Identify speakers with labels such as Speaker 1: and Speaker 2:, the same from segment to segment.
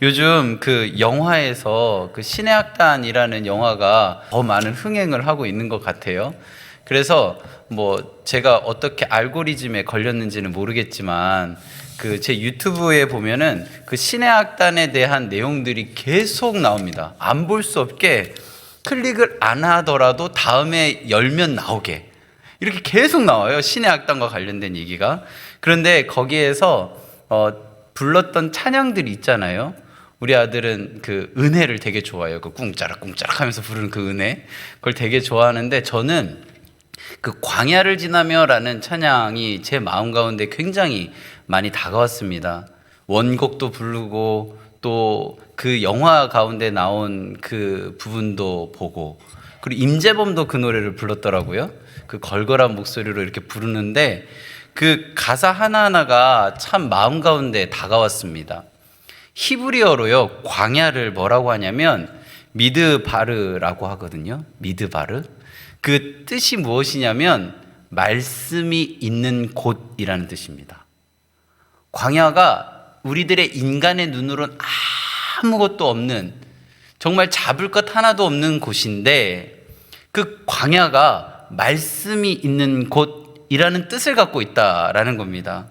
Speaker 1: 요즘 그 영화에서 그 신의 악단이라는 영화가 더 많은 흥행을 하고 있는 것 같아요. 그래서 뭐 제가 어떻게 알고리즘에 걸렸는지는 모르겠지만 그 제 유튜브에 보면은 그 신의 악단에 대한 내용들이 계속 나옵니다. 안 볼 수 없게 클릭을 안 하더라도 다음에 열면 나오게 이렇게 계속 나와요. 신의 악단과 관련된 얘기가. 그런데 거기에서 불렀던 찬양들이 있잖아요. 우리 아들은 그 은혜를 되게 좋아해요. 그 꿍짜락 꿍짜락 하면서 부르는 그 은혜. 그걸 되게 좋아하는데 저는 그 광야를 지나며라는 찬양이 제 마음 가운데 굉장히 많이 다가왔습니다. 원곡도 부르고 또 그 영화 가운데 나온 그 부분도 보고, 그리고 임재범도 그 노래를 불렀더라고요. 그 걸걸한 목소리로 이렇게 부르는데 그 가사 하나하나가 참 마음 가운데 다가왔습니다. 히브리어로요, 광야를 뭐라고 하냐면 미드바르라고 하거든요. 미드바르. 그 뜻이 무엇이냐면 말씀이 있는 곳이라는 뜻입니다. 광야가 우리들의 인간의 눈으로는 아무것도 없는, 정말 잡을 것 하나도 없는 곳인데 그 광야가 말씀이 있는 곳이라는 뜻을 갖고 있다라는 겁니다.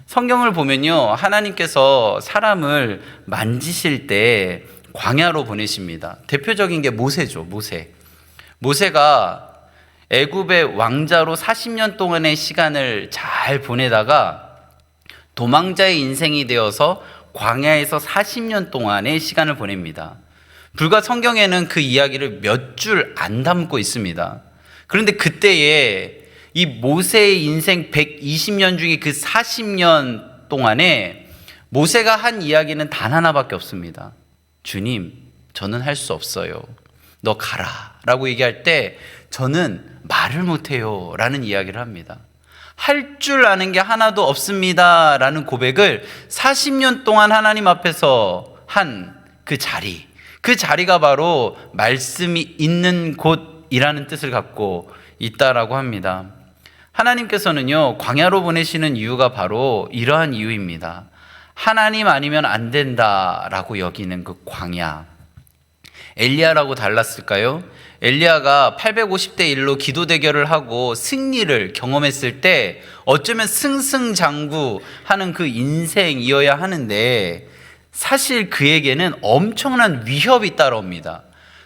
Speaker 1: 성경을 보면요, 하나님께서 사람을 만지실 때 광야로 보내십니다. 대표적인 게 모세죠. 모세가 애굽의 왕자로 40년 동안의 시간을 잘 보내다가 도망자의 인생이 되어서 광야에서 40년 동안의 시간을 보냅니다. 불과 성경에는 그 이야기를 몇 줄 안 담고 있습니다. 그런데 그때에 이 모세의 인생 120년 중에 그 40년 동안에 모세가 한 이야기는 단 하나밖에 없습니다. 주님, 저는 할 수 없어요. 너 가라 라고 얘기할 때 저는 말을 못해요 라는 이야기를 합니다. 할 줄 아는 게 하나도 없습니다 라는 고백을 40년 동안 하나님 앞에서 한 그 자리가 바로 말씀이 있는 곳이라는 뜻을 갖고 있다라고 합니다. 하나님께서는요, 광야로 보내시는 이유가 바로 이러한 이유입니다. 하나님 아니면 안 된다라고 여기는 그 광야. 엘리야라고 달랐을까요? 엘리야가 850대 1로 기도 대결을 하고 승리를 경험했을 때 어쩌면 승승장구하는 그 인생이어야 하는데 사실 그에게는 엄청난 위협이 따라옵니다.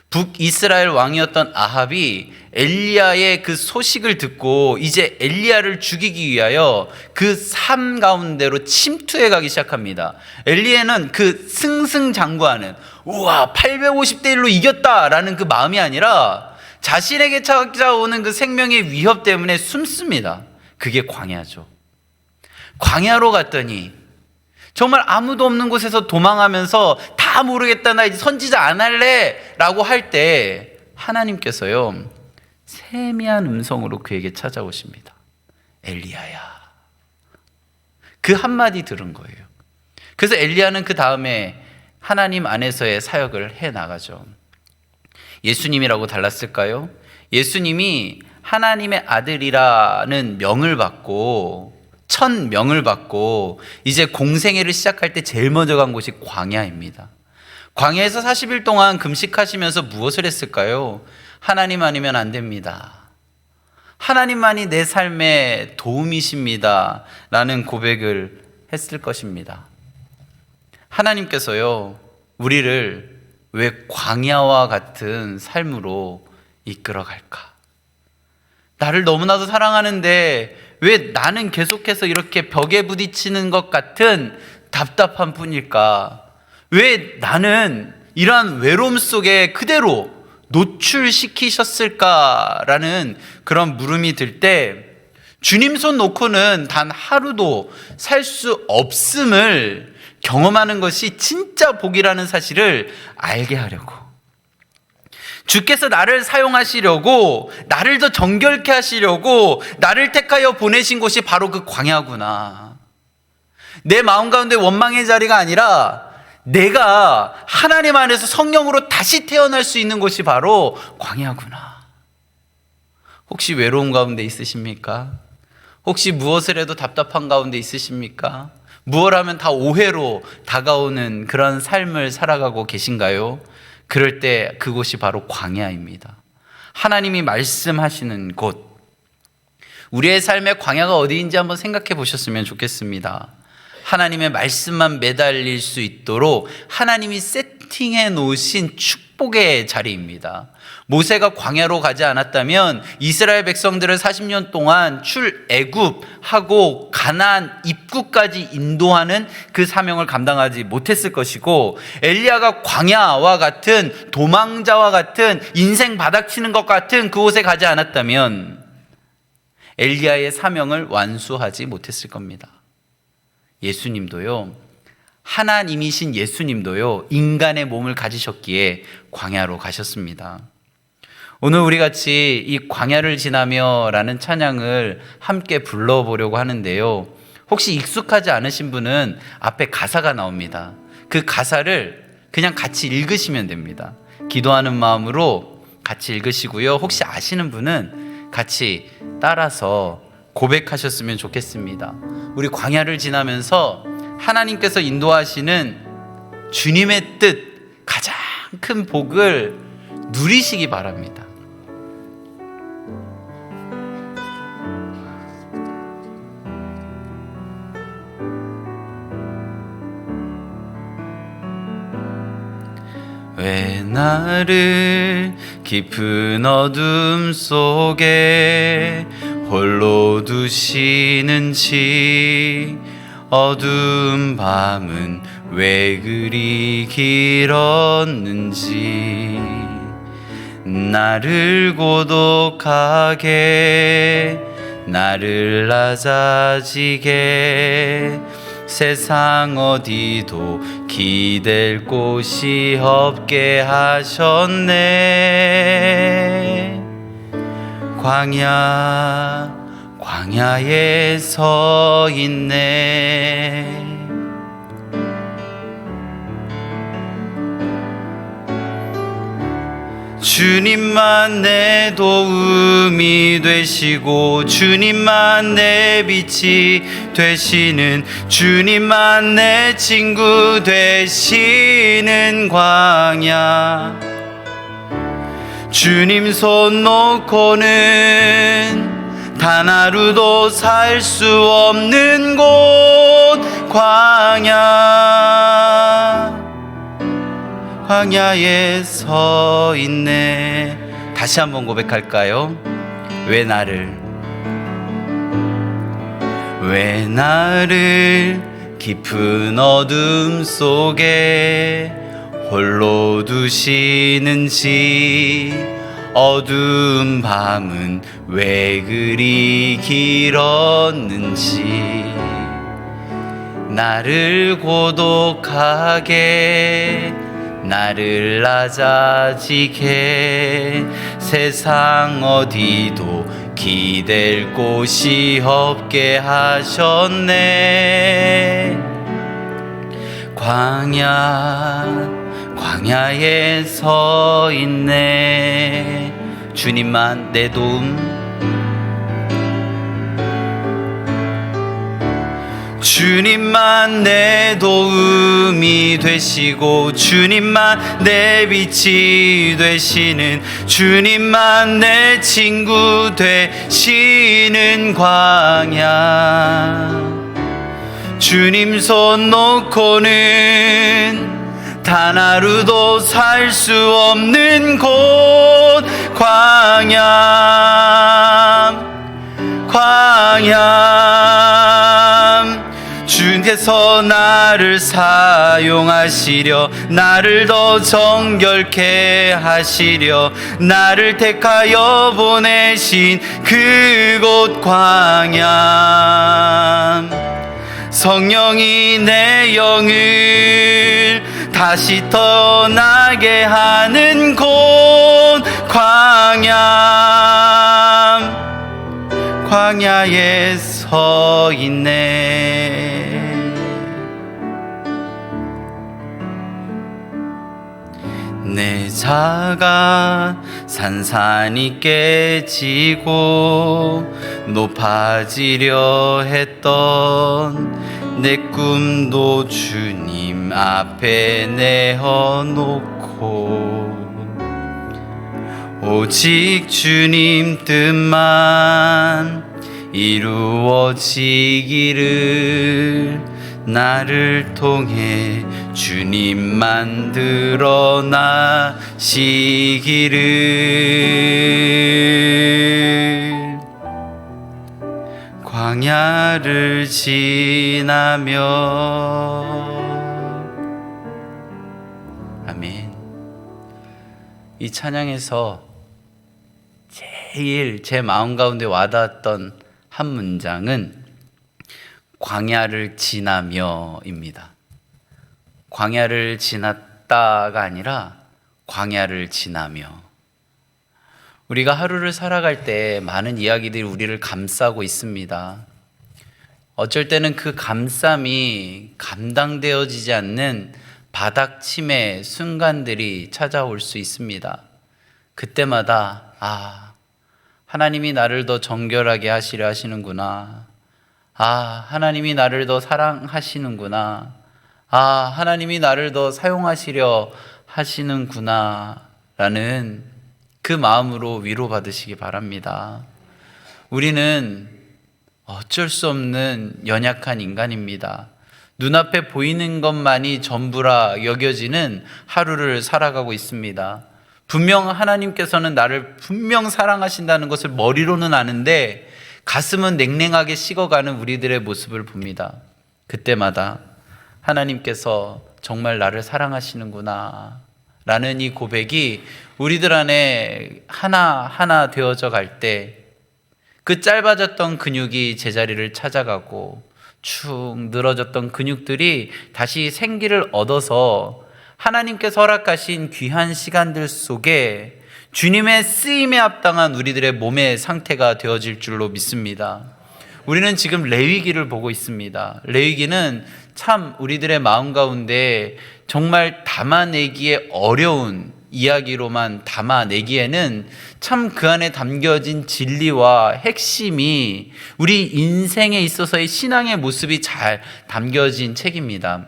Speaker 1: 북이스라엘 왕이었던 아합이 엘리야의 그 소식을 듣고 이제 엘리야를 죽이기 위하여 그 삶 가운데로 침투해 가기 시작합니다. 엘리야는 그 승승장구하는, 우와 850대 1로 이겼다라는 그 마음이 아니라 자신에게 찾아오는 그 생명의 위협 때문에 숨습니다. 그게 광야죠. 광야로 갔더니 정말 아무도 없는 곳에서 도망하면서 다 모르겠다, 나 이제 선지자 안 할래 라고 할 때 하나님께서요, 세미한 음성으로 그에게 찾아오십니다. 엘리야야. 그 한마디 들은 거예요. 그래서 엘리야는 그 다음에 하나님 안에서의 사역을 해 나가죠. 예수님이라고 달랐을까요? 예수님이 하나님의 아들이라는 명을 받고 첫 명을 받고 이제 공생애를 시작할 때 제일 먼저 간 곳이 광야입니다. 광야에서 40일 동안 금식하시면서 무엇을 했을까요? 하나님 아니면 안 됩니다. 하나님만이 내 삶의 도움이십니다 라는 고백을 했을 것입니다. 하나님께서요, 우리를 왜 광야와 같은 삶으로 이끌어 갈까? 나를 너무나도 사랑하는데 왜 나는 계속해서 이렇게 벽에 부딪히는 것 같은 답답한 뿐일까? 왜 나는 이러한 외로움 속에 그대로 노출시키셨을까라는 그런 물음이 들 때 주님 손 놓고는 단 하루도 살 수 없음을 경험하는 것이 진짜 복이라는 사실을 알게 하려고, 주께서 나를 사용하시려고, 나를 더 정결케 하시려고 나를 택하여 보내신 곳이 바로 그 광야구나. 내 마음 가운데 원망의 자리가 아니라 내가 하나님 안에서 성령으로 다시 태어날 수 있는 곳이 바로 광야구나. 혹시 외로움 가운데 있으십니까? 혹시 무엇을 해도 답답한 가운데 있으십니까? 무엇 하면 다 오해로 다가오는 그런 삶을 살아가고 계신가요? 그럴 때 그곳이 바로 광야입니다. 하나님이 말씀하시는 곳. 우리의 삶의 광야가 어디인지 한번 생각해 보셨으면 좋겠습니다. 하나님의 말씀만 매달릴 수 있도록 하나님이 세팅해 놓으신 축복의 자리입니다. 모세가 광야로 가지 않았다면 이스라엘 백성들을 40년 동안 출애굽하고 가나안 입구까지 인도하는 그 사명을 감당하지 못했을 것이고, 엘리야가 광야와 같은 도망자와 같은 인생 바닥치는 것 같은 그곳에 가지 않았다면 엘리야의 사명을 완수하지 못했을 겁니다. 예수님도요, 하나님이신 예수님도요, 인간의 몸을 가지셨기에 광야로 가셨습니다. 오늘 우리 같이 이 광야를 지나며 라는 찬양을 함께 불러보려고 하는데요, 혹시 익숙하지 않으신 분은 앞에 가사가 나옵니다. 그 가사를 그냥 같이 읽으시면 됩니다. 기도하는 마음으로 같이 읽으시고요, 혹시 아시는 분은 같이 따라서 고백하셨으면 좋겠습니다. 우리 광야를 지나면서 하나님께서 인도하시는 주님의 뜻, 가장 큰 복을 누리시기 바랍니다. 왜 나를 깊은 어둠 속에 홀로 두시는지, 어두운 밤은 왜 그리 길었는지, 나를 고독하게 나를 낮아지게 세상 어디도 기댈 곳이 없게 하셨네. 광야에 서 있네. 주님만 내 도움이 되시고 주님만 내 빛이 되시는, 주님만 내 친구 되시는 광야. 주님 손 놓고는 단 하루도 살 수 없는 곳 광야에 서 있네. 다시 한번 고백할까요? 왜 나를 깊은 어둠 속에 홀로 두시는지, 어두운 밤은 왜 그리 길었는지, 나를 고독하게 나를 낮아지게 세상 어디도 기댈 곳이 없게 하셨네. 광야에 서 있네. 주님만 내 도움, 주님만 내 도움이 되시고 주님만 내 빛이 되시는, 주님만 내 친구 되시는 광야. 주님 손 놓고는 단 하루도 살 수 없는 곳 광야. 주께서 나를 사용하시려, 나를 더 정결케 하시려, 나를 택하여 보내신 그곳 광야. 성령이 내 영을 다시 떠나게 하는 곳 광야에 서 있네. 내 자가 산산이 깨지고 높아지려 했던 내 꿈도 주님 앞에 내어놓고 오직 주님 뜻만 이루어지기를 나를 통해 주님만 드러나시기를 광야를 지나며 아멘. 이 찬양에서 제일 제 마음 가운데 와닿았던 한 문장은 광야를 지나며입니다. 광야를 지났다가 아니라 광야를 지나며. 우리가 하루를 살아갈 때 많은 이야기들이 우리를 감싸고 있습니다. 어쩔 때는 그 감쌈이 감당되어지지 않는 바닥침의 순간들이 찾아올 수 있습니다. 그때마다 하나님이 나를 더 정결하게 하시려 하시는구나. 하나님이 나를 더 사랑하시는구나. 하나님이 나를 더 사용하시려 하시는구나 라는 그 마음으로 위로받으시기 바랍니다. 우리는 어쩔 수 없는 연약한 인간입니다. 눈앞에 보이는 것만이 전부라 여겨지는 하루를 살아가고 있습니다. 분명 하나님께서는 나를 분명 사랑하신다는 것을 머리로는 아는데 가슴은 냉랭하게 식어가는 우리들의 모습을 봅니다. 그때마다 하나님께서 정말 나를 사랑하시는구나 라는 이 고백이 우리들 안에 하나하나 되어져 갈 때 그 짧아졌던 근육이 제자리를 찾아가고 축 늘어졌던 근육들이 다시 생기를 얻어서 하나님께서 허락하신 귀한 시간들 속에 주님의 쓰임에 합당한 우리들의 몸의 상태가 되어질 줄로 믿습니다. 우리는 지금 레위기를 보고 있습니다. 레위기는 참 우리들의 마음 가운데 정말 담아내기에 어려운 이야기로만 담아내기에는 참 그 안에 담겨진 진리와 핵심이 우리 인생에 있어서의 신앙의 모습이 잘 담겨진 책입니다.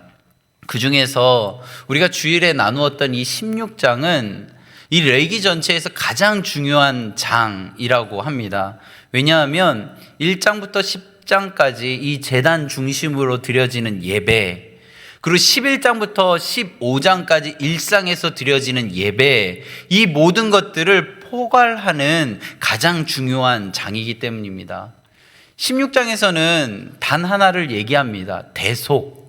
Speaker 1: 그 중에서 우리가 주일에 나누었던 이 16장은 이 레위기 전체에서 가장 중요한 장이라고 합니다. 왜냐하면 1장부터 10장까지 이 제단 중심으로 드려지는 예배, 그리고 11장부터 15장까지 일상에서 드려지는 예배, 이 모든 것들을 포괄하는 가장 중요한 장이기 때문입니다. 16장에서는 단 하나를 얘기합니다. 대속.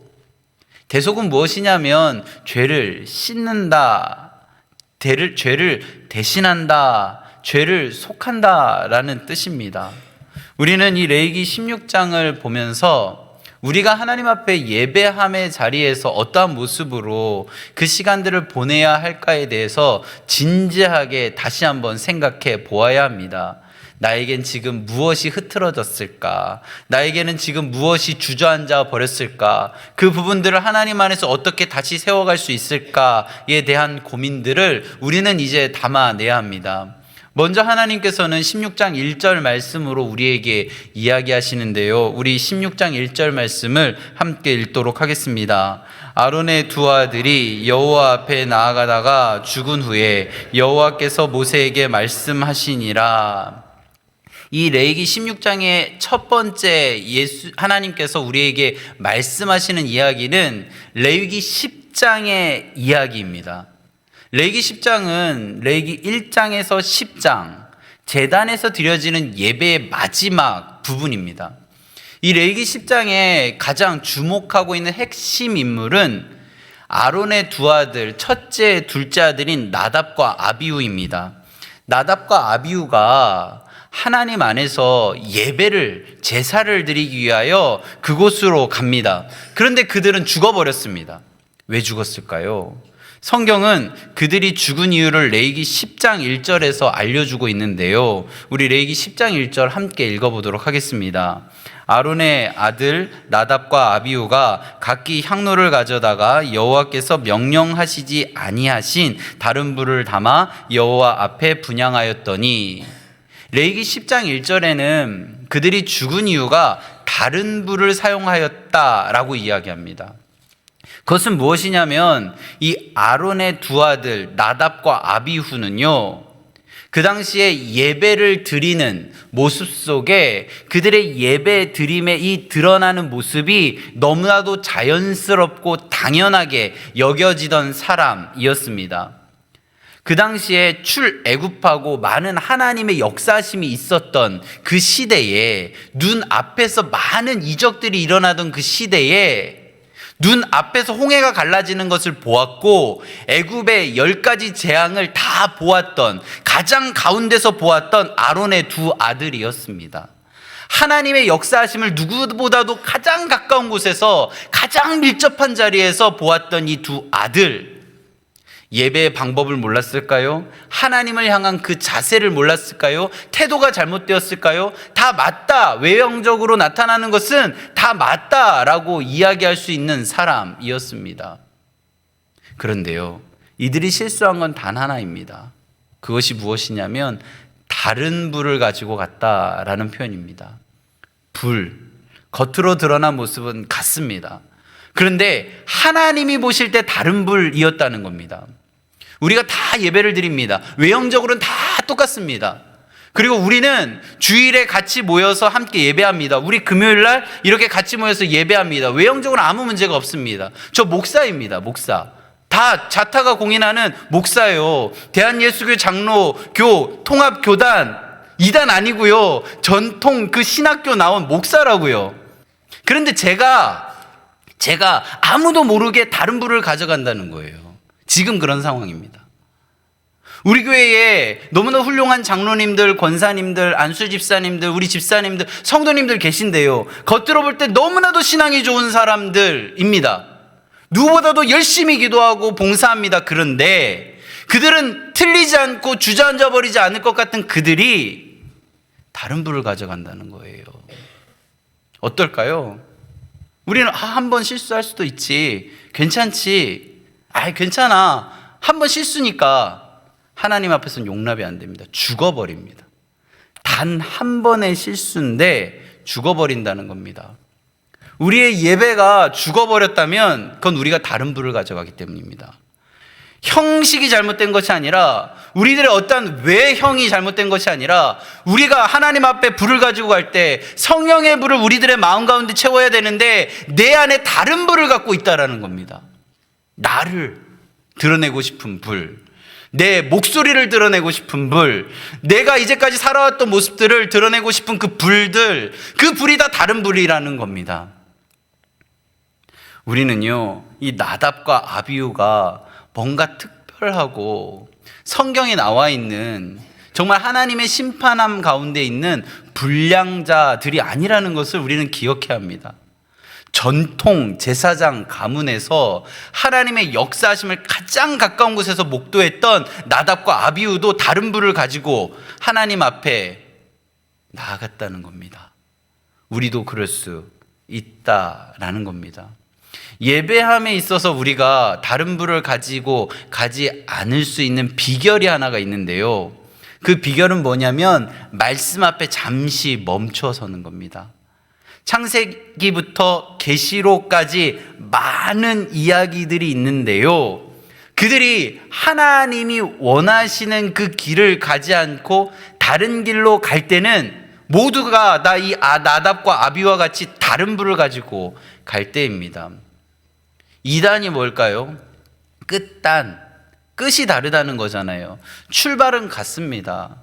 Speaker 1: 대속은 무엇이냐면 죄를 씻는다, 죄를 대신한다, 죄를 속한다라는 뜻입니다. 우리는 이 레위기 16장을 보면서 우리가 하나님 앞에 예배함의 자리에서 어떠한 모습으로 그 시간들을 보내야 할까에 대해서 진지하게 다시 한번 생각해 보아야 합니다. 나에겐 지금 무엇이 흐트러졌을까? 나에게는 지금 무엇이 주저앉아 버렸을까? 그 부분들을 하나님 안에서 어떻게 다시 세워갈 수 있을까에 대한 고민들을 우리는 이제 담아내야 합니다. 먼저 하나님께서는 16장 1절 말씀으로 우리에게 이야기하시는데요. 우리 16장 1절 말씀을 함께 읽도록 하겠습니다. 아론의 두 아들이 여호와 앞에 나아가다가 죽은 후에 여호와께서 모세에게 말씀하시니라. 이 레위기 16장의 첫 번째 하나님께서 우리에게 말씀하시는 이야기는 레위기 10장의 이야기입니다. 레위기 10장은 레위기 1장에서 10장 제단에서 드려지는 예배의 마지막 부분입니다. 이 레위기 10장에 가장 주목하고 있는 핵심 인물은 아론의 두 아들, 첫째, 둘째 아들인 나답과 아비후입니다. 나답과 아비후가 하나님 안에서 예배를, 제사를 드리기 위하여 그곳으로 갑니다. 그런데 그들은 죽어버렸습니다. 왜 죽었을까요? 성경은 그들이 죽은 이유를 레위기 10장 1절에서 알려주고 있는데요. 우리 레위기 10장 1절 함께 읽어보도록 하겠습니다. 아론의 아들 나답과 아비후가 각기 향로를 가져다가 여호와께서 명령하시지 아니하신 다른 불을 담아 여호와 앞에 분향하였더니, 레위기 10장 1절에는 그들이 죽은 이유가 다른 불을 사용하였다라고 이야기합니다. 그것은 무엇이냐면 이 아론의 두 아들 나답과 아비후는요, 그 당시에 예배를 드리는 모습 속에 그들의 예배 드림의 이 드러나는 모습이 너무나도 자연스럽고 당연하게 여겨지던 사람이었습니다. 그 당시에 출애굽하고 많은 하나님의 역사심이 있었던 그 시대에, 눈 앞에서 많은 이적들이 일어나던 그 시대에 눈 앞에서 홍해가 갈라지는 것을 보았고 애굽의 10가지 재앙을 다 보았던, 가장 가운데서 보았던 아론의 두 아들이었습니다. 하나님의 역사하심을 누구보다도 가장 가까운 곳에서 가장 밀접한 자리에서 보았던 이 두 아들, 예배의 방법을 몰랐을까요? 하나님을 향한 그 자세를 몰랐을까요? 태도가 잘못되었을까요? 다 맞다, 외형적으로 나타나는 것은 다 맞다라고 이야기할 수 있는 사람이었습니다. 그런데요, 이들이 실수한 건 단 하나입니다. 그것이 무엇이냐면 다른 불을 가지고 갔다라는 표현입니다. 불, 겉으로 드러난 모습은 같습니다. 그런데 하나님이 보실 때 다른 불이었다는 겁니다. 우리가 다 예배를 드립니다. 외형적으로는 다 똑같습니다. 그리고 우리는 주일에 같이 모여서 함께 예배합니다. 우리 금요일날 이렇게 같이 모여서 예배합니다. 외형적으로 아무 문제가 없습니다. 저 목사입니다. 목사. 다 자타가 공인하는 목사예요. 대한예수교 장로교 통합교단 2단 아니고요, 전통 그 신학교 나온 목사라고요. 그런데 제가 아무도 모르게 다른 불을 가져간다는 거예요. 지금 그런 상황입니다. 우리 교회에 너무나 훌륭한 장로님들, 권사님들, 안수 집사님들, 우리 집사님들, 성도님들 계신데요, 겉으로 볼 때 너무나도 신앙이 좋은 사람들입니다. 누구보다도 열심히 기도하고 봉사합니다. 그런데 그들은 틀리지 않고 주저앉아 버리지 않을 것 같은 그들이 다른 불을 가져간다는 거예요. 어떨까요? 우리는 한 번 실수할 수도 있지, 괜찮지, 괜찮아, 한 번 실수니까. 하나님 앞에서는 용납이 안 됩니다. 죽어버립니다. 단 한 번의 실수인데 죽어버린다는 겁니다. 우리의 예배가 죽어버렸다면 그건 우리가 다른 불을 가져가기 때문입니다. 형식이 잘못된 것이 아니라, 우리들의 어떤 외형이 잘못된 것이 아니라, 우리가 하나님 앞에 불을 가지고 갈 때 성령의 불을 우리들의 마음 가운데 채워야 되는데 내 안에 다른 불을 갖고 있다라는 겁니다. 나를 드러내고 싶은 불, 내 목소리를 드러내고 싶은 불, 내가 이제까지 살아왔던 모습들을 드러내고 싶은 그 불들, 그 불이 다 다른 불이라는 겁니다. 우리는요, 이 나답과 아비후가 뭔가 특별하고 성경에 나와 있는 정말 하나님의 심판함 가운데 있는 불량자들이 아니라는 것을 우리는 기억해야 합니다. 전통 제사장 가문에서 하나님의 역사하심을 가장 가까운 곳에서 목도했던 나답과 아비후도 다른 불을 가지고 하나님 앞에 나아갔다는 겁니다. 우리도 그럴 수 있다라는 겁니다. 예배함에 있어서 우리가 다른 불을 가지고 가지 않을 수 있는 비결이 하나가 있는데요, 그 비결은 뭐냐면 말씀 앞에 잠시 멈춰서는 겁니다. 창세기부터 계시록까지 많은 이야기들이 있는데요, 그들이 하나님이 원하시는 그 길을 가지 않고 다른 길로 갈 때는 모두가 이 나답과 아비와 같이 다른 불을 가지고 갈 때입니다. 이단이 뭘까요? 끝이 다르다는 거잖아요. 출발은 같습니다.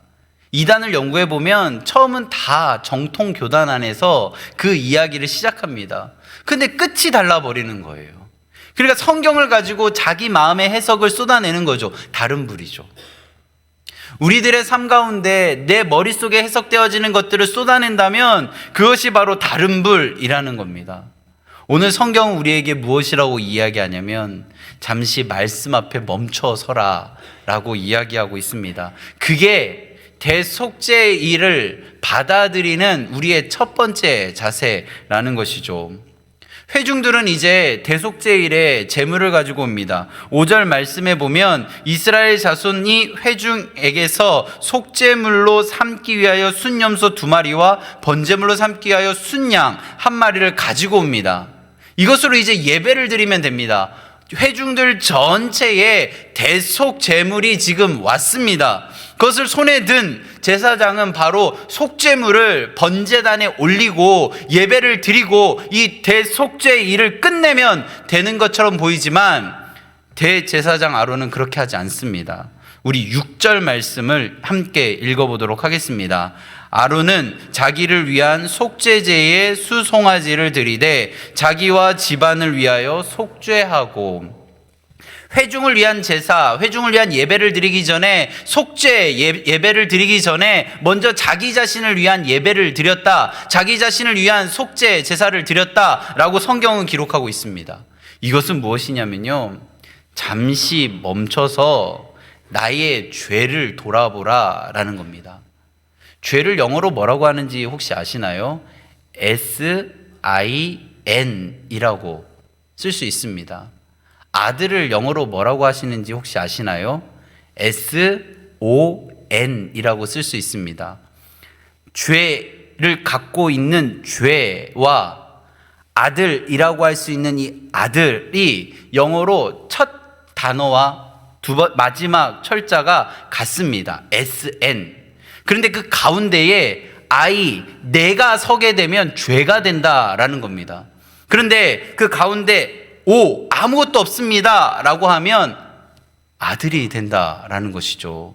Speaker 1: 이단을 연구해 보면 처음은 다 정통 교단 안에서 그 이야기를 시작합니다. 근데 끝이 달라버리는 거예요. 그러니까 성경을 가지고 자기 마음의 해석을 쏟아내는 거죠. 다른 불이죠. 우리들의 삶 가운데 내 머릿속에 해석되어지는 것들을 쏟아낸다면 그것이 바로 다른 불이라는 겁니다. 오늘 성경은 우리에게 무엇이라고 이야기하냐면 잠시 말씀 앞에 멈춰서라 라고 이야기하고 있습니다. 그게 대속죄의 일을 받아들이는 우리의 첫 번째 자세라는 것이죠. 회중들은 이제 대속제일에 제물을 가지고 옵니다. 5절 말씀에 보면 이스라엘 자손이 회중에게서 속제물로 삼기 위하여 순염소 2마리와 번제물로 삼기 위하여 순양 1마리를 가지고 옵니다. 이것으로 이제 예배를 드리면 됩니다. 회중들 전체의 대속 제물이 지금 왔습니다. 그것을 손에 든 제사장은 바로 속제물을 번제단에 올리고 예배를 드리고 이 대속죄 일을 끝내면 되는 것처럼 보이지만 대제사장 아론은 그렇게 하지 않습니다. 우리 6절 말씀을 함께 읽어보도록 하겠습니다. 아론은 자기를 위한 속죄제에 수송아지를 드리되 자기와 집안을 위하여 속죄하고, 회중을 위한 제사, 회중을 위한 예배를 드리기 전에 속죄 예배를 드리기 전에 먼저 자기 자신을 위한 예배를 드렸다, 자기 자신을 위한 속죄 제사를 드렸다라고 성경은 기록하고 있습니다. 이것은 무엇이냐면요, 잠시 멈춰서 나의 죄를 돌아보라라는 겁니다. 죄를 영어로 뭐라고 하는지 혹시 아시나요? SIN이라고 쓸 수 있습니다. 아들을 영어로 뭐라고 하시는지 혹시 아시나요? SON이라고 쓸 수 있습니다. 죄를 갖고 있는 죄와 아들이라고 할 수 있는 이 아들이 영어로 첫 단어와 마지막 철자가 같습니다. SN. 그런데 그 가운데에 내가 서게 되면 죄가 된다라는 겁니다. 그런데 그 가운데 아무것도 없습니다 라고 하면 아들이 된다라는 것이죠.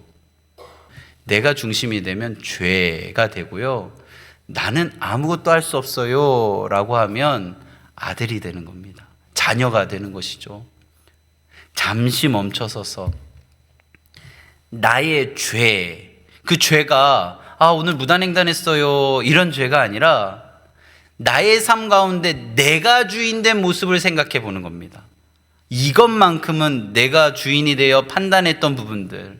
Speaker 1: 내가 중심이 되면 죄가 되고요, 나는 아무것도 할 수 없어요 라고 하면 아들이 되는 겁니다. 자녀가 되는 것이죠. 잠시 멈춰서서 나의 죄, 그 죄가 오늘 무단횡단했어요 이런 죄가 아니라 나의 삶 가운데 내가 주인된 모습을 생각해 보는 겁니다. 이것만큼은 내가 주인이 되어 판단했던 부분들,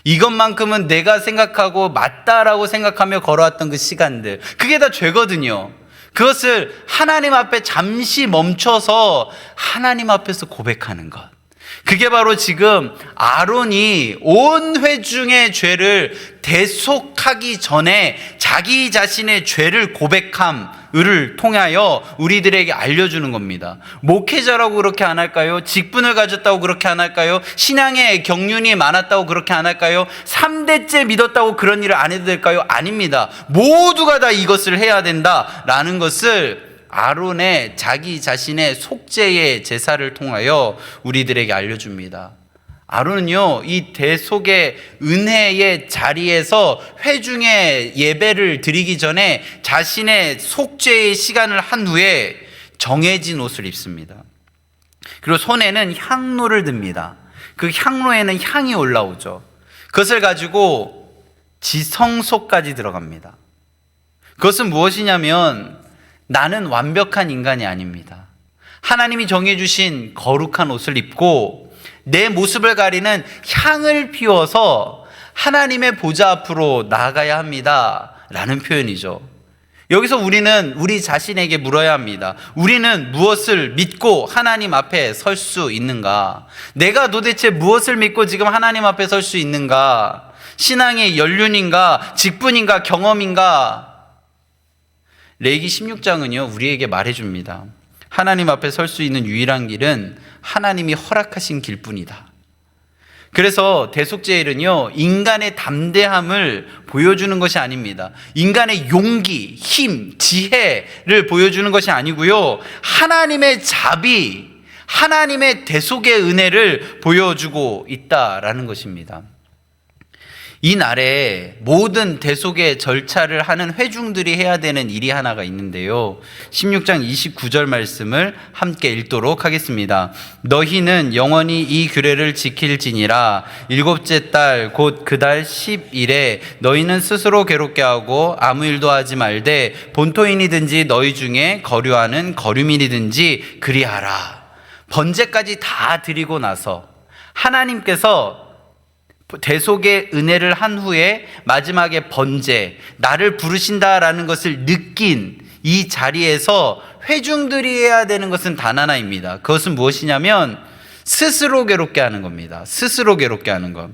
Speaker 1: 이것만큼은 내가 생각하고 맞다라고 생각하며 걸어왔던 그 시간들, 그게 다 죄거든요. 그것을 하나님 앞에 잠시 멈춰서 하나님 앞에서 고백하는 것, 그게 바로 지금 아론이 온 회중의 죄를 대속하기 전에 자기 자신의 죄를 고백함을 통하여 우리들에게 알려주는 겁니다. 목회자라고 그렇게 안 할까요? 직분을 가졌다고 그렇게 안 할까요? 신앙의 경륜이 많았다고 그렇게 안 할까요? 3대째 믿었다고 그런 일을 안 해도 될까요? 아닙니다. 모두가 다 이것을 해야 된다라는 것을 아론의 자기 자신의 속죄의 제사를 통하여 우리들에게 알려줍니다. 아론은요, 이 대속의 은혜의 자리에서 회중의 예배를 드리기 전에 자신의 속죄의 시간을 한 후에 정해진 옷을 입습니다. 그리고 손에는 향로를 듭니다. 그 향로에는 향이 올라오죠. 그것을 가지고 지성소까지 들어갑니다. 그것은 무엇이냐면, 나는 완벽한 인간이 아닙니다. 하나님이 정해주신 거룩한 옷을 입고 내 모습을 가리는 향을 피워서 하나님의 보좌 앞으로 나아가야 합니다 라는 표현이죠. 여기서 우리는 우리 자신에게 물어야 합니다. 우리는 무엇을 믿고 하나님 앞에 설 수 있는가? 내가 도대체 무엇을 믿고 지금 하나님 앞에 설 수 있는가? 신앙의 연륜인가? 직분인가? 경험인가? 레위기 16장은요, 우리에게 말해줍니다. 하나님 앞에 설 수 있는 유일한 길은 하나님이 허락하신 길뿐이다. 그래서 대속죄일은요, 인간의 담대함을 보여주는 것이 아닙니다. 인간의 용기, 힘, 지혜를 보여주는 것이 아니고요, 하나님의 자비, 하나님의 대속의 은혜를 보여주고 있다라는 것입니다. 이 날에 모든 대속의 절차를 하는 회중들이 해야 되는 일이 하나가 있는데요, 16장 29절 말씀을 함께 읽도록 하겠습니다. 너희는 영원히 이 규례를 지킬지니라. 7째 달 곧 그 달 10일에 너희는 스스로 괴롭게 하고 아무 일도 하지 말되 본토인이든지 너희 중에 거류하는 거류민이든지 그리하라. 번제까지 다 드리고 나서 하나님께서 대속의 은혜를 한 후에 마지막에 번제, 나를 부르신다라는 것을 느낀 이 자리에서 회중들이 해야 되는 것은 단 하나입니다. 그것은 무엇이냐면 스스로 괴롭게 하는 겁니다. 스스로 괴롭게 하는 것.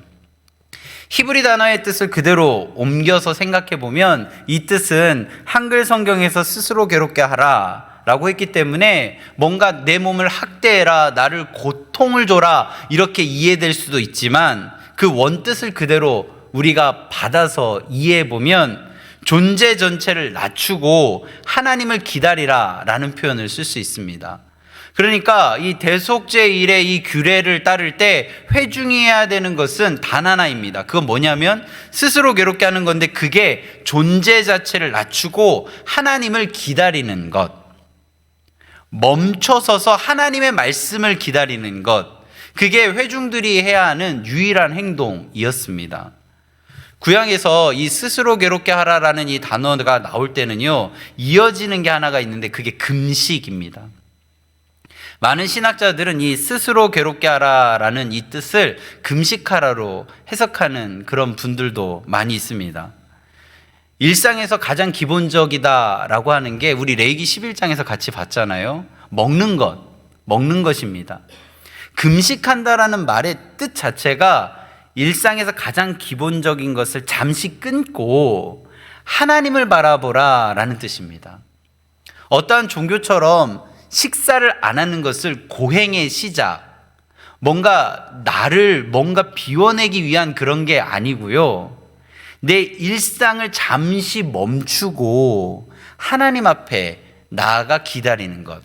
Speaker 1: 히브리 단어의 뜻을 그대로 옮겨서 생각해 보면 이 뜻은 한글 성경에서 스스로 괴롭게 하라 라고 했기 때문에 뭔가 내 몸을 학대해라, 나를 고통을 줘라 이렇게 이해될 수도 있지만 그 원뜻을 그대로 우리가 받아서 이해해 보면 존재 전체를 낮추고 하나님을 기다리라 라는 표현을 쓸 수 있습니다. 그러니까 이 대속죄일의 이 규례를 따를 때 회중이 해야 되는 것은 단 하나입니다. 그건 뭐냐면 스스로 괴롭게 하는 건데 그게 존재 자체를 낮추고 하나님을 기다리는 것, 멈춰서서 하나님의 말씀을 기다리는 것, 그게 회중들이 해야 하는 유일한 행동이었습니다. 구약에서 이 스스로 괴롭게 하라라는 이 단어가 나올 때는요, 이어지는 게 하나가 있는데 그게 금식입니다. 많은 신학자들은 이 스스로 괴롭게 하라라는 이 뜻을 금식하라로 해석하는 그런 분들도 많이 있습니다. 일상에서 가장 기본적이다라고 하는 게 우리 레위기 11장에서 같이 봤잖아요. 먹는 것입니다. 금식한다라는 말의 뜻 자체가 일상에서 가장 기본적인 것을 잠시 끊고 하나님을 바라보라라는 뜻입니다. 어떠한 종교처럼 식사를 안 하는 것을 고행의 시작, 나를 비워내기 위한 그런 게 아니고요. 내 일상을 잠시 멈추고 하나님 앞에 나아가 기다리는 것.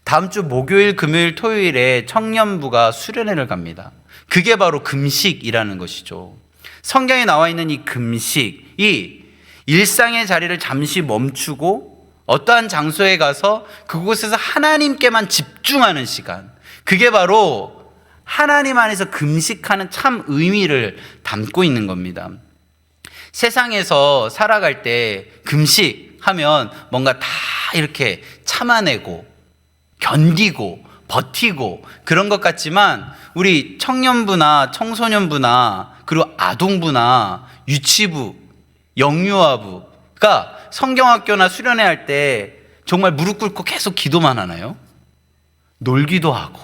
Speaker 1: 다음 주 목요일, 금요일, 토요일에 청년부가 수련회를 갑니다. 그게 바로 금식이라는 것이죠. 성경에 나와 있는 이 금식이 일상의 자리를 잠시 멈추고 어떠한 장소에 가서 그곳에서 하나님께만 집중하는 시간, 그게 바로 하나님 안에서 금식하는 참 의미를 담고 있는 겁니다. 세상에서 살아갈 때 금식하면 뭔가 다 이렇게 참아내고 견디고 버티고 그런 것 같지만 우리 청년부나 청소년부나 그리고 아동부나 유치부, 영유아부가 성경학교나 수련회 할 때 정말 무릎 꿇고 계속 기도만 하나요? 놀기도 하고,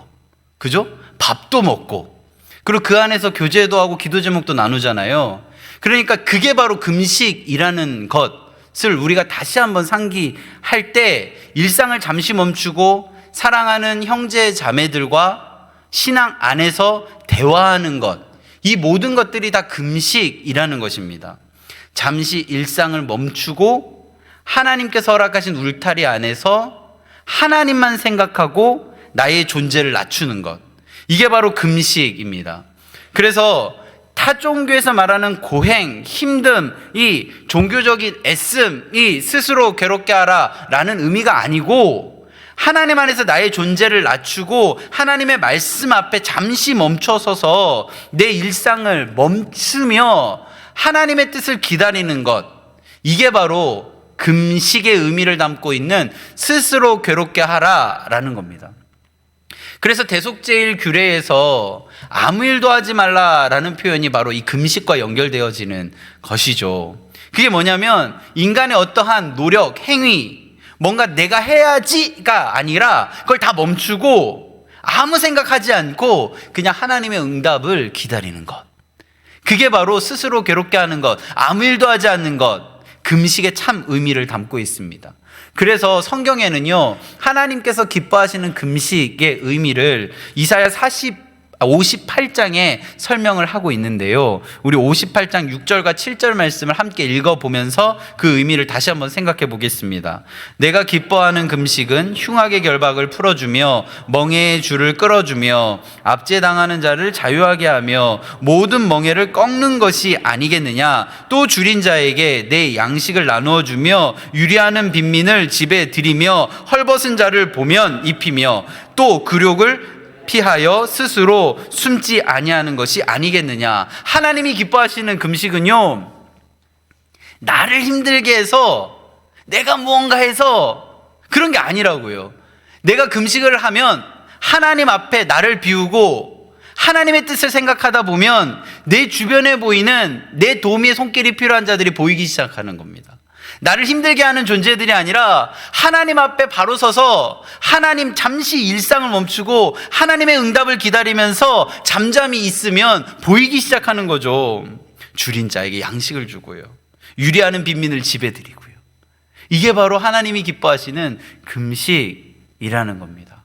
Speaker 1: 그죠? 밥도 먹고, 그리고 그 안에서 교제도 하고 기도 제목도 나누잖아요. 그러니까 그게 바로 금식이라는 것을 우리가 다시 한번 상기할 때 일상을 잠시 멈추고 사랑하는 형제 자매들과 신앙 안에서 대화하는 것, 이 모든 것들이 다 금식이라는 것입니다. 잠시 일상을 멈추고 하나님께서 허락하신 울타리 안에서 하나님만 생각하고 나의 존재를 낮추는 것, 이게 바로 금식입니다. 그래서 타 종교에서 말하는 고행, 힘듦, 이 종교적인 애씀, 이 스스로 괴롭게 하라 라는 의미가 아니고 하나님 안에서 나의 존재를 낮추고 하나님의 말씀 앞에 잠시 멈춰서서 내 일상을 멈추며 하나님의 뜻을 기다리는 것, 이게 바로 금식의 의미를 담고 있는 스스로 괴롭게 하라라는 겁니다. 그래서 대속죄일 규례에서 아무 일도 하지 말라라는 표현이 바로 이 금식과 연결되어지는 것이죠. 그게 뭐냐면 인간의 어떠한 노력, 행위, 뭔가 내가 해야지가 아니라 그걸 다 멈추고 아무 생각하지 않고 그냥 하나님의 응답을 기다리는 것. 그게 바로 스스로 괴롭게 하는 것, 아무 일도 하지 않는 것, 금식의 참 의미를 담고 있습니다. 그래서 성경에는요, 하나님께서 기뻐하시는 금식의 의미를 이사야 58장에 설명을 하고 있는데요, 우리 58장 6절과 7절 말씀을 함께 읽어보면서 그 의미를 다시 한번 생각해 보겠습니다. 내가 기뻐하는 금식은 흉악의 결박을 풀어주며 멍에의 줄을 끌어주며 압제당하는 자를 자유하게 하며 모든 멍에를 꺾는 것이 아니겠느냐. 또 줄인 자에게 내 양식을 나누어 주며 유리하는 빈민을 집에 들이며 헐벗은 자를 보면 입히며 또 굴욕을 피하여 스스로 숨지 아니하는 것이 아니겠느냐. 하나님이 기뻐하시는 금식은요, 나를 힘들게 해서 내가 무언가 해서 그런 게 아니라고요. 내가 금식을 하면 하나님 앞에 나를 비우고 하나님의 뜻을 생각하다 보면 내 주변에 보이는 내 도움의 손길이 필요한 자들이 보이기 시작하는 겁니다. 나를 힘들게 하는 존재들이 아니라 하나님 앞에 바로 서서 하나님 잠시 일상을 멈추고 하나님의 응답을 기다리면서 잠잠히 있으면 보이기 시작하는 거죠. 줄인 자에게 양식을 주고요, 유리하는 빈민을 집에 들이고요. 이게 바로 하나님이 기뻐하시는 금식이라는 겁니다.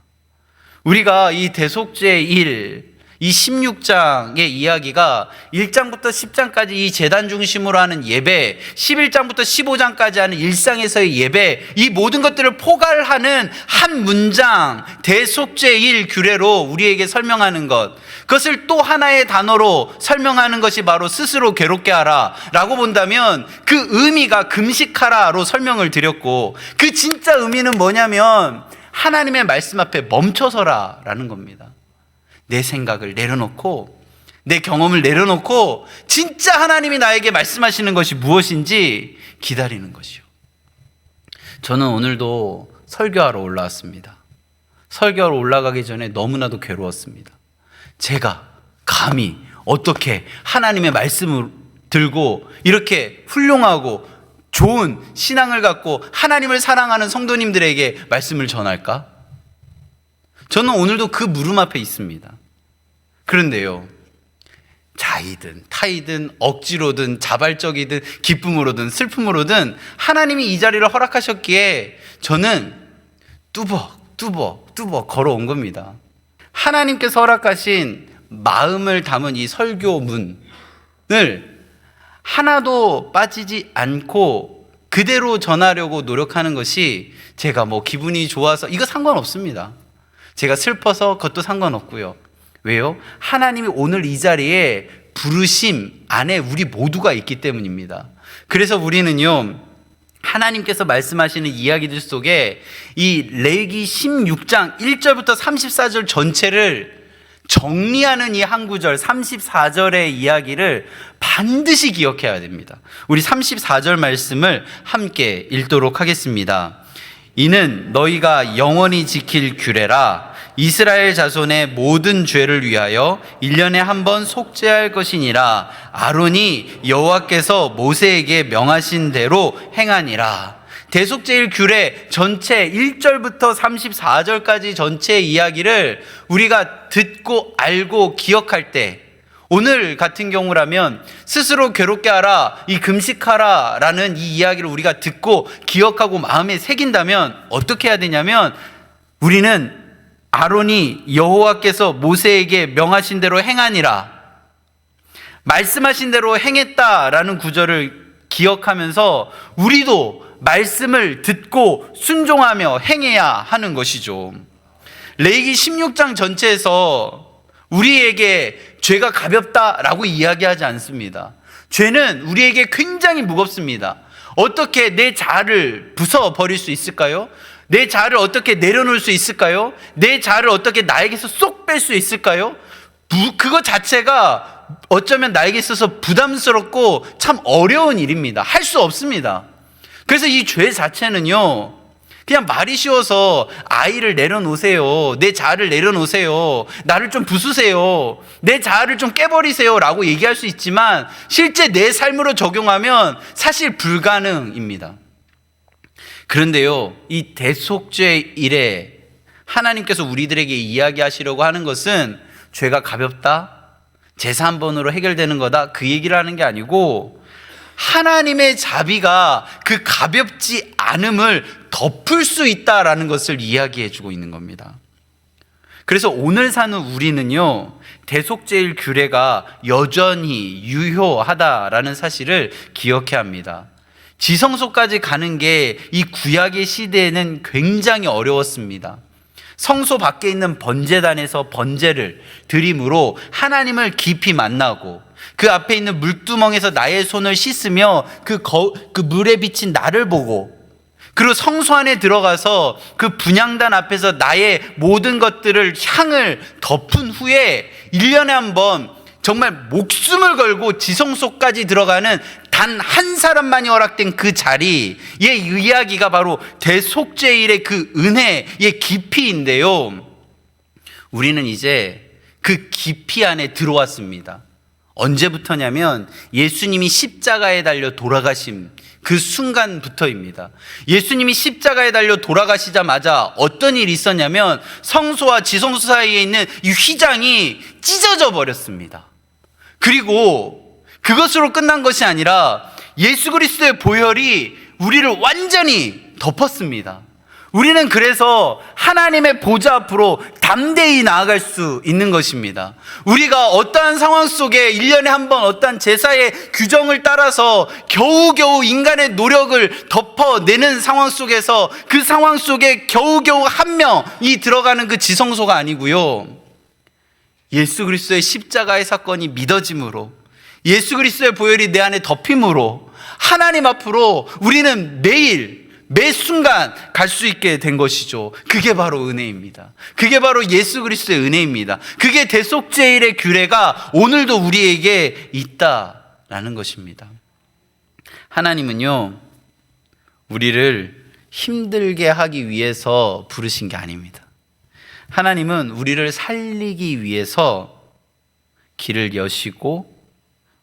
Speaker 1: 우리가 이 대속죄의 일, 이 16장의 이야기가 1장부터 10장까지 이 제단 중심으로 하는 예배, 11장부터 15장까지 하는 일상에서의 예배, 이 모든 것들을 포괄하는 한 문장, 대속죄의 일 규례로 우리에게 설명하는 것, 그것을 또 하나의 단어로 설명하는 것이 바로 스스로 괴롭게 하라 라고 본다면 그 의미가 금식하라로 설명을 드렸고, 그 진짜 의미는 뭐냐면 하나님의 말씀 앞에 멈춰서라 라는 겁니다. 내 생각을 내려놓고, 내 경험을 내려놓고 진짜 하나님이 나에게 말씀하시는 것이 무엇인지 기다리는 것이요. 저는 오늘도 설교하러 올라왔습니다. 설교하러 올라가기 전에 너무나도 괴로웠습니다. 제가 감히 어떻게 하나님의 말씀을 들고 이렇게 훌륭하고 좋은 신앙을 갖고 하나님을 사랑하는 성도님들에게 말씀을 전할까? 저는 오늘도 그 물음 앞에 있습니다. 그런데요, 자의든 타이든 억지로든 자발적이든 기쁨으로든 슬픔으로든 하나님이 이 자리를 허락하셨기에 저는 뚜벅 걸어온 겁니다. 하나님께서 허락하신 마음을 담은 이 설교문을 하나도 빠지지 않고 그대로 전하려고 노력하는 것이, 제가 뭐 기분이 좋아서 이거 상관없습니다. 제가 슬퍼서 그것도 상관없고요. 왜요? 하나님이 오늘 이 자리에 부르심 안에 우리 모두가 있기 때문입니다. 그래서 우리는요, 하나님께서 말씀하시는 이야기들 속에 이 레위기 16장 1절부터 34절 전체를 정리하는 이 한 구절 34절의 이야기를 반드시 기억해야 됩니다. 우리 34절 말씀을 함께 읽도록 하겠습니다. 이는 너희가 영원히 지킬 규례라. 이스라엘 자손의 모든 죄를 위하여 1년에 한 번 속죄할 것이니라. 아론이 여호와께서 모세에게 명하신 대로 행하니라. 대속죄일 규례 전체 1절부터 34절까지 전체 이야기를 우리가 듣고 알고 기억할 때, 오늘 같은 경우라면 스스로 괴롭게 하라, 이 금식하라 라는 이 이야기를 우리가 듣고 기억하고 마음에 새긴다면 어떻게 해야 되냐면, 우리는 아론이 여호와께서 모세에게 명하신 대로 행하니라, 말씀하신 대로 행했다라는 구절을 기억하면서 우리도 말씀을 듣고 순종하며 행해야 하는 것이죠. 레위기 16장 전체에서 우리에게 죄가 가볍다라고 이야기하지 않습니다. 죄는 우리에게 굉장히 무겁습니다. 어떻게 내 자아를 부숴버릴 수 있을까요? 내 자아를 어떻게 내려놓을 수 있을까요? 내 자아를 어떻게 나에게서 쏙 뺄 수 있을까요? 그것 자체가 어쩌면 나에게 있어서 부담스럽고 참 어려운 일입니다. 할 수 없습니다. 그래서 이 죄 자체는요, 그냥 말이 쉬워서 아이를 내려놓으세요, 내 자아를 내려놓으세요, 나를 좀 부수세요, 내 자아를 좀 깨버리세요 라고 얘기할 수 있지만 실제 내 삶으로 적용하면 사실 불가능입니다. 그런데요, 이 대속죄 일에 하나님께서 우리들에게 이야기하시려고 하는 것은 죄가 가볍다, 제사 한 번으로 해결되는 거다, 그 얘기를 하는 게 아니고 하나님의 자비가 그 가볍지 않음을 덮을 수 있다라는 것을 이야기해 주고 있는 겁니다. 그래서 오늘 사는 우리는요, 대속죄일 규례가 여전히 유효하다라는 사실을 기억해야 합니다. 지성소까지 가는 게 이 구약의 시대에는 굉장히 어려웠습니다. 성소 밖에 있는 번제단에서 번제를 드림으로 하나님을 깊이 만나고, 그 앞에 있는 물두멍에서 나의 손을 씻으며 그 물에 비친 나를 보고, 그리고 성소 안에 들어가서 그 분향단 앞에서 나의 모든 것들을 향을 덮은 후에 1년에 한 번 정말 목숨을 걸고 지성소까지 들어가는 단 한 사람만이 허락된 그 자리의 이야기가 바로 대속죄일의 그 은혜의 깊이인데요, 우리는 이제 그 깊이 안에 들어왔습니다. 언제부터냐면 예수님이 십자가에 달려 돌아가신 그 순간부터입니다. 예수님이 십자가에 달려 돌아가시자마자 어떤 일이 있었냐면 성소와 지성소 사이에 있는 이 휘장이 찢어져 버렸습니다. 그리고 그것으로 끝난 것이 아니라 예수 그리스도의 보혈이 우리를 완전히 덮었습니다. 우리는 그래서 하나님의 보좌 앞으로 담대히 나아갈 수 있는 것입니다. 우리가 어떠한 상황 속에 1년에 한 번 어떠한 제사의 규정을 따라서 겨우겨우 인간의 노력을 덮어내는 상황 속에서 그 상황 속에 겨우겨우 한 명이 들어가는 그 지성소가 아니고요, 예수 그리스도의 십자가의 사건이 믿어짐으로, 예수 그리스도의 보혈이 내 안에 덮임으로 하나님 앞으로 우리는 매일 매 순간 갈 수 있게 된 것이죠. 그게 바로 은혜입니다. 그게 바로 예수 그리스도의 은혜입니다. 그게 대속죄일의 규례가 오늘도 우리에게 있다라는 것입니다. 하나님은요, 우리를 힘들게 하기 위해서 부르신 게 아닙니다. 하나님은 우리를 살리기 위해서 길을 여시고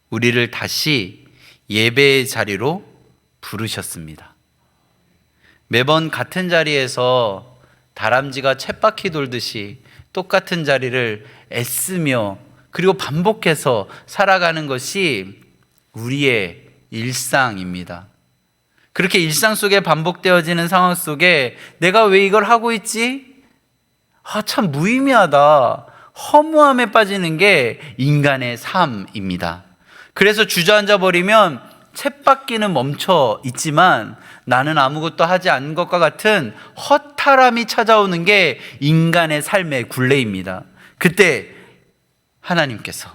Speaker 1: 우리를 다시 예배의 자리로 부르셨습니다. 매번 같은 자리에서 다람쥐가 쳇바퀴 돌듯이 똑같은 자리를 애쓰며 그리고 반복해서 살아가는 것이 우리의 일상입니다. 그렇게 일상 속에 반복되어지는 상황 속에 내가 왜 이걸 하고 있지? 참 무의미하다, 허무함에 빠지는 게 인간의 삶입니다. 그래서 주저앉아 버리면 쳇바퀴는 멈춰 있지만 나는 아무것도 하지 않은 것과 같은 허탈함이 찾아오는 게 인간의 삶의 굴레입니다. 그때 하나님께서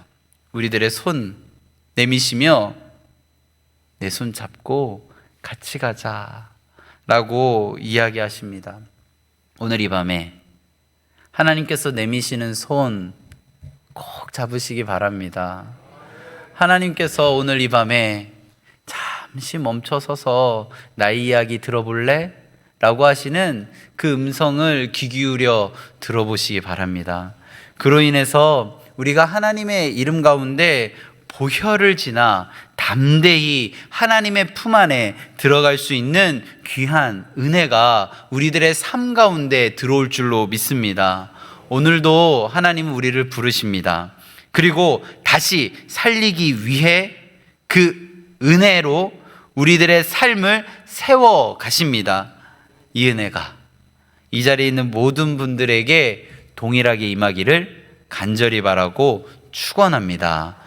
Speaker 1: 우리들의 손 내미시며 내 손 잡고 같이 가자 라고 이야기하십니다. 오늘 이 밤에 하나님께서 내미시는 손 꼭 잡으시기 바랍니다. 하나님께서 오늘 이 밤에 잠시 멈춰서서 나의 이야기 들어볼래? 라고 하시는 그 음성을 귀 기울여 들어보시기 바랍니다. 그로 인해서 우리가 하나님의 이름 가운데 보혈을 지나 담대히 하나님의 품 안에 들어갈 수 있는 귀한 은혜가 우리들의 삶 가운데 들어올 줄로 믿습니다. 오늘도 하나님은 우리를 부르십니다. 그리고 다시 살리기 위해 그 은혜로 우리들의 삶을 세워 가십니다. 이 은혜가 이 자리에 있는 모든 분들에게 동일하게 임하기를 간절히 바라고 축원합니다.